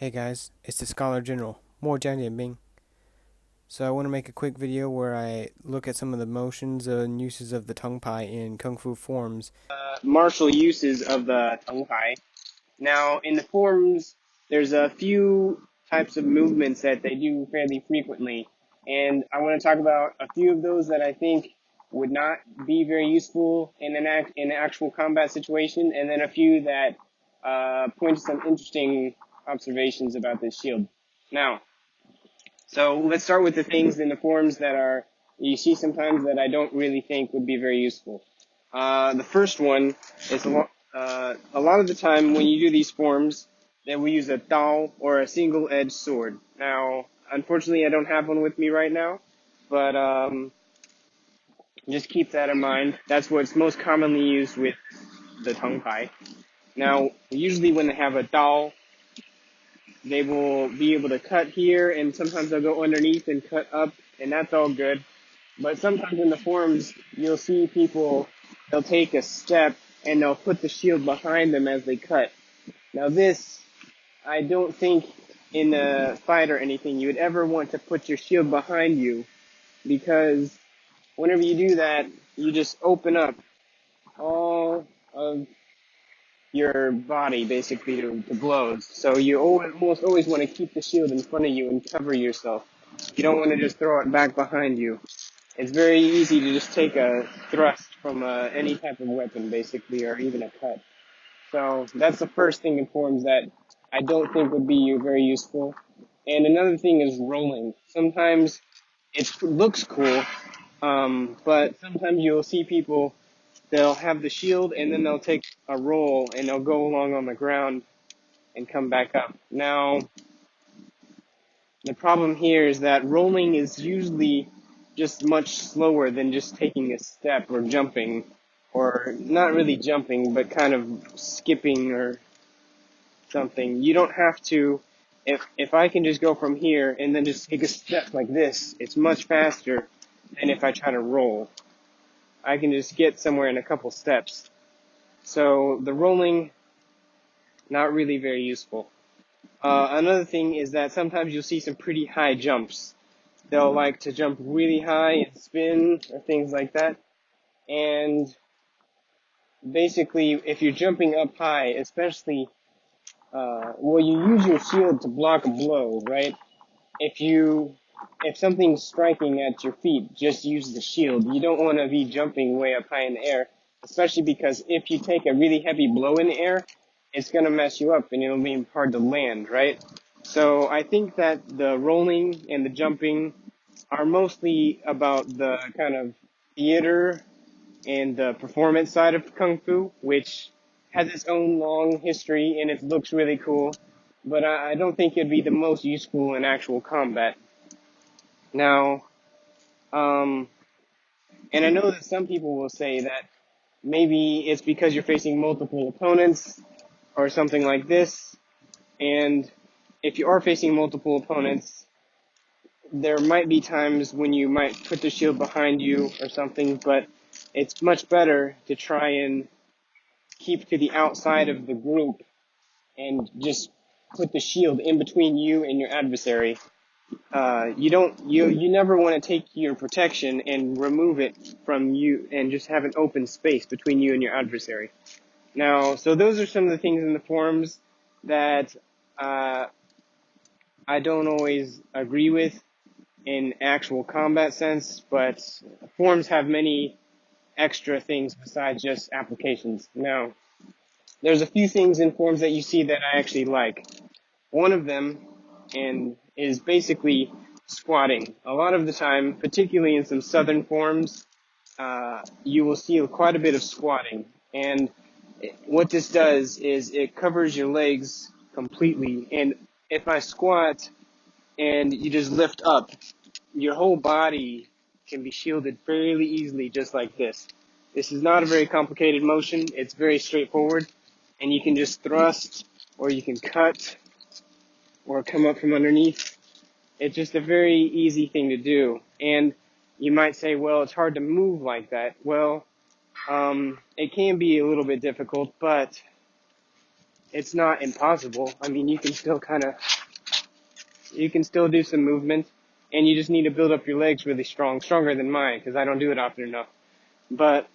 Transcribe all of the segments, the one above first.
Hey guys, it's the Scholar General, 莫讲点兵. So I want to make a quick video where I look at some of the motions and uses of the tongue pie in Kung Fu forms. Martial uses of the tongue pie. Now, in the forms, there's a few types of movements that they do fairly frequently, and I want to talk about a few of those that I think would not be very useful in an actual combat situation, and then a few that point to some interesting observations about this shield. Now, so let's start with the things in the forms that you see sometimes that I don't really think would be very useful. The first one is a lot of the time when you do these forms, then we use a dao or a single-edged sword. Now, unfortunately, I don't have one with me right now, but just keep that in mind. That's what's most commonly used with the tongue pie. Now, usually when they have a dao, they will be able to cut here, and sometimes they'll go underneath and cut up, and that's all good. But sometimes in the forms, you'll see people, they'll take a step and they'll put the shield behind them as they cut. Now this, I don't think in a fight or anything you would ever want to put your shield behind you, because whenever you do that, you just open up all of your body basically to blows. So you almost always want to keep the shield in front of you and cover yourself. You don't want to just throw it back behind you. It's very easy to just take a thrust from any type of weapon, basically, or even a cut. So that's the first thing in forms that I don't think would be very useful. And another thing is rolling. Sometimes it looks cool, but sometimes you'll see people, they'll have the shield and then they'll take a roll and they'll go along on the ground and come back up. Now, the problem here is that rolling is usually just much slower than just taking a step or jumping, or not really jumping, but kind of skipping or something. You don't have to, if I can just go from here and then just take a step like this, it's much faster than if I try to roll. I can just get somewhere in a couple steps. So the rolling, not really very useful. Another thing is that sometimes you'll see some pretty high jumps. They'll like to jump really high and spin or things like that. And basically, if you're jumping up high, especially, you use your shield to block a blow, right? If something's striking at your feet, just use the shield. You don't want to be jumping way up high in the air, especially because if you take a really heavy blow in the air, it's going to mess you up and it'll be hard to land, right? So I think that the rolling and the jumping are mostly about the kind of theater and the performance side of Kung Fu, which has its own long history and it looks really cool, but I don't think it'd be the most useful in actual combat. Now, and I know that some people will say that maybe it's because you're facing multiple opponents or something like this, and if you are facing multiple opponents, there might be times when you might put the shield behind you or something, but it's much better to try and keep to the outside of the group and just put the shield in between you and your adversary. You never want to take your protection and remove it from you and just have an open space between you and your adversary. Now, so those are some of the things in the forms that I don't always agree with in actual combat sense, but forms have many extra things besides just applications. Now, there's a few things in forms that you see that I actually like. One of them is basically squatting. A lot of the time, particularly in some southern forms, you will see quite a bit of squatting. And what this does is it covers your legs completely. And if I squat and you just lift up, your whole body can be shielded fairly easily just like this. This is not a very complicated motion. It's very straightforward. And you can just thrust, or you can cut, or come up from underneath. It's just a very easy thing to do. And you might say, well, it's hard to move like that. Well, it can be a little bit difficult, but it's not impossible. I mean, you can still do some movement, and you just need to build up your legs really strong, stronger than mine, because I don't do it often enough. But,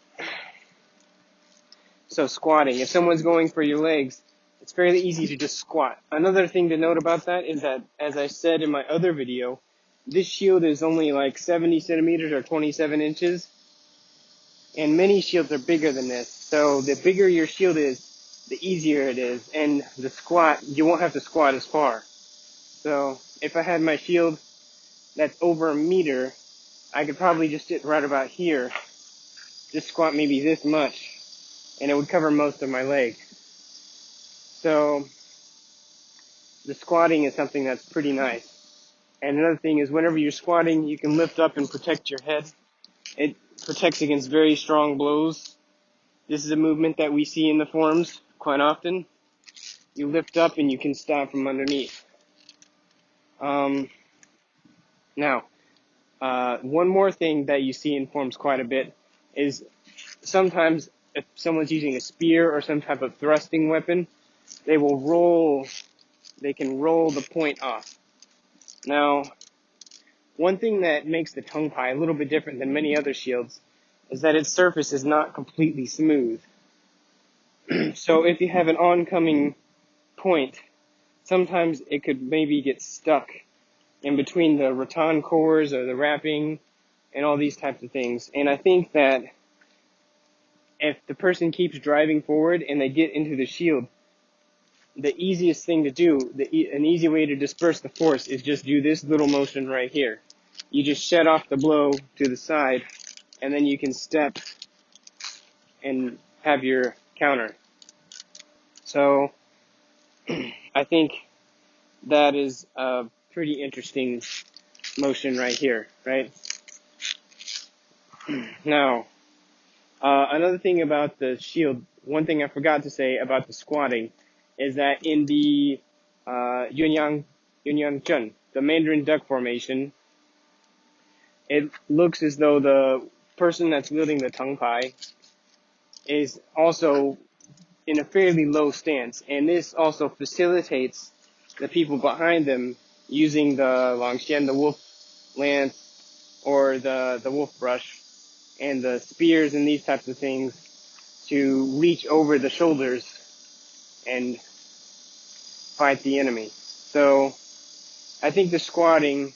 so squatting, if someone's going for your legs, it's fairly easy to just squat. Another thing to note about that is that, as I said in my other video, this shield is only like 70 centimeters or 27 inches, and many shields are bigger than this. So the bigger your shield is, the easier it is, and the squat, you won't have to squat as far. So if I had my shield that's over a meter, I could probably just sit right about here, just squat maybe this much, and it would cover most of my leg. So the squatting is something that's pretty nice. And another thing is, whenever you're squatting, you can lift up and protect your head. It protects against very strong blows. This is a movement that we see in the forums quite often. You lift up and you can stab from underneath. Now, one more thing that you see in forums quite a bit is sometimes if someone's using a spear or some type of thrusting weapon, they can roll the point off. Now, one thing that makes the tongue pie a little bit different than many other shields is that its surface is not completely smooth. So if you have an oncoming point, sometimes it could maybe get stuck in between the rattan cores or the wrapping and all these types of things. And I think that if the person keeps driving forward and they get into the shield, the easiest thing to do, an easy way to disperse the force is just do this little motion right here. You just shed off the blow to the side, and then you can step and have your counter. So I think that is a pretty interesting motion right here, right? Now, another thing about the shield, one thing I forgot to say about the squatting is that in the Yunyang Chun, the Mandarin Duck Formation, it looks as though the person that's wielding the tongue pie is also in a fairly low stance, and this also facilitates the people behind them using the Longxian, the wolf lance, or the wolf brush, and the spears and these types of things to reach over the shoulders and fight the enemy. So I think the squatting,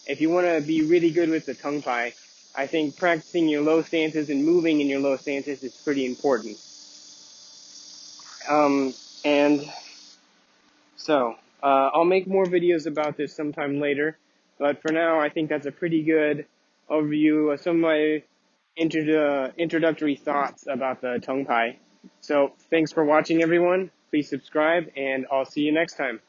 if you want to be really good with the tongue pie, I think practicing your low stances and moving in your low stances is pretty important. And so I'll make more videos about this sometime later, but for now I think that's a pretty good overview of some of my introductory thoughts about the tongue pie. So thanks for watching, everyone. Please subscribe, and I'll see you next time.